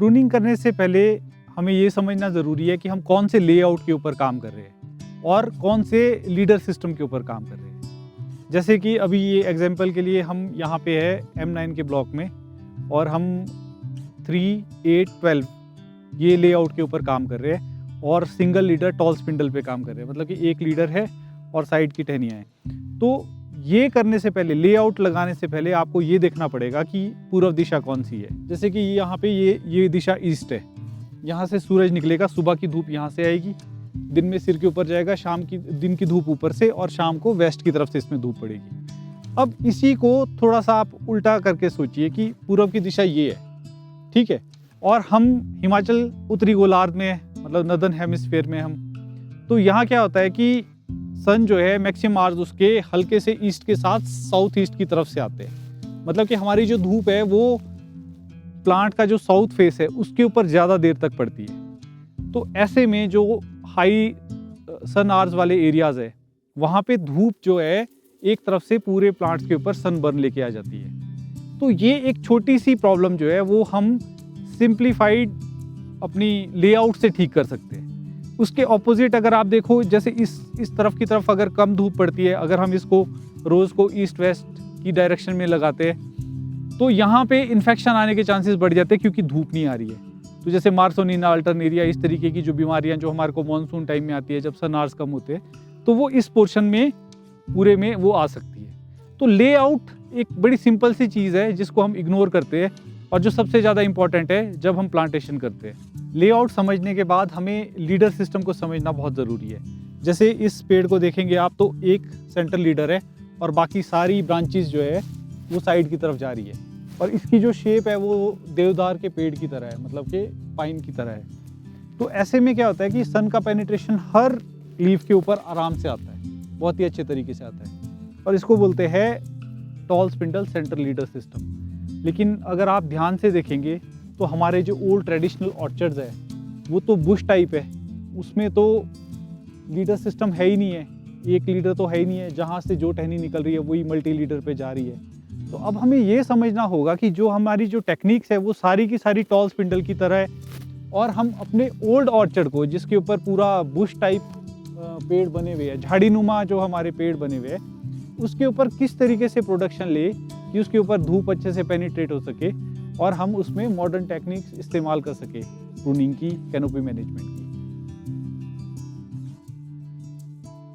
Pruning करने से पहले हमें ये समझना ज़रूरी है कि हम कौन से लेआउट के ऊपर काम कर रहे हैं और कौन से लीडर सिस्टम के ऊपर काम कर रहे हैं। जैसे कि अभी ये एग्जांपल के लिए हम यहाँ पे है M9 के ब्लॉक में और हम 3, 8, 12 ये लेआउट के ऊपर काम कर रहे हैं और सिंगल लीडर टॉल स्पिंडल पे काम कर रहे हैं, मतलब कि एक लीडर है और साइड की टहनियाँ हैं। तो ये करने से पहले, लेआउट लगाने से पहले आपको ये देखना पड़ेगा कि पूर्व दिशा कौन सी है। जैसे कि यहाँ पे ये दिशा ईस्ट है, यहाँ से सूरज निकलेगा, सुबह की धूप यहाँ से आएगी, दिन में सिर के ऊपर जाएगा, दिन की धूप ऊपर से और शाम को वेस्ट की तरफ से इसमें धूप पड़ेगी। अब इसी को थोड़ा सा आप उल्टा करके सोचिए कि पूर्व की दिशा ये है, ठीक है, और हम हिमाचल उत्तरी गोलार्ध में है, मतलब नदर्न हेमिस्फीयर में हम। तो यहाँ क्या होता है कि सन जो है मैक्सिमम आवर्स उसके हल्के से ईस्ट के साथ साउथ ईस्ट की तरफ से आते हैं, मतलब कि हमारी जो धूप है वो प्लांट का जो साउथ फेस है उसके ऊपर ज़्यादा देर तक पड़ती है। तो ऐसे में जो हाई सन आवर्स वाले एरियाज़ है वहाँ पे धूप जो है एक तरफ से पूरे प्लांट्स के ऊपर सनबर्न लेके आ जाती है। तो ये एक छोटी सी प्रॉब्लम जो है वो हम सिंप्लीफाइड अपनी लेआउट से ठीक कर सकते हैं। उसके ऑपोजिट अगर आप देखो, जैसे इस तरफ की तरफ अगर कम धूप पड़ती है, अगर हम इसको रोज़ को ईस्ट वेस्ट की डायरेक्शन में लगाते हैं तो यहाँ पे इन्फेक्शन आने के चांसेस बढ़ जाते हैं क्योंकि धूप नहीं आ रही है। तो जैसे मार्सोनिना अल्टरनेरिया, इस तरीके की जो बीमारियाँ जो हमारे को मानसून टाइम में आती है जब सन आवर्स कम होते हैं, तो वो इस पोर्शन में पूरे में वो आ सकती है। तो लेआउट एक बड़ी सिंपल सी चीज़ है जिसको हम इग्नोर करते हैं और जो सबसे ज़्यादा इंपॉर्टेंट है जब हम प्लांटेशन करते हैं। लेआउट समझने के बाद हमें लीडर सिस्टम को समझना बहुत ज़रूरी है। जैसे इस पेड़ को देखेंगे आप तो एक सेंट्रल लीडर है और बाकी सारी ब्रांचेस जो है वो साइड की तरफ जा रही है, और इसकी जो शेप है वो देवदार के पेड़ की तरह है, मतलब कि पाइन की तरह है। तो ऐसे में क्या होता है कि सन का पेनिट्रेशन हर लीफ के ऊपर आराम से आता है, बहुत ही अच्छे तरीके से आता है, और इसको बोलते हैं tall spindle central leader system. लेकिन अगर आप ध्यान से देखेंगे तो हमारे जो ओल्ड ट्रेडिशनल ऑर्चर्ड्स है वो तो बुश टाइप है, उसमें तो लीडर सिस्टम है ही नहीं है, एक लीडर तो है ही नहीं है, जहाँ से जो टहनी निकल रही है वही मल्टी लीडर पे जा रही है। तो अब हमें ये समझना होगा कि जो हमारी जो टेक्निक्स है वो सारी की सारी टॉल स्पिंडल की तरह है, और हम अपने ओल्ड ऑर्चर्ड को जिसके ऊपर पूरा बुश टाइप पेड़ बने हुए हैं, झाड़ीनुमा जो हमारे पेड़ बने हुए हैं, उसके ऊपर किस तरीके से प्रोडक्शन ले कि उसके ऊपर धूप अच्छे से पेनिट्रेट हो सके और हम उसमें मॉडर्न टेक्निक्स इस्तेमाल कर सके प्रूनिंग की, कैनोपी मैनेजमेंट की।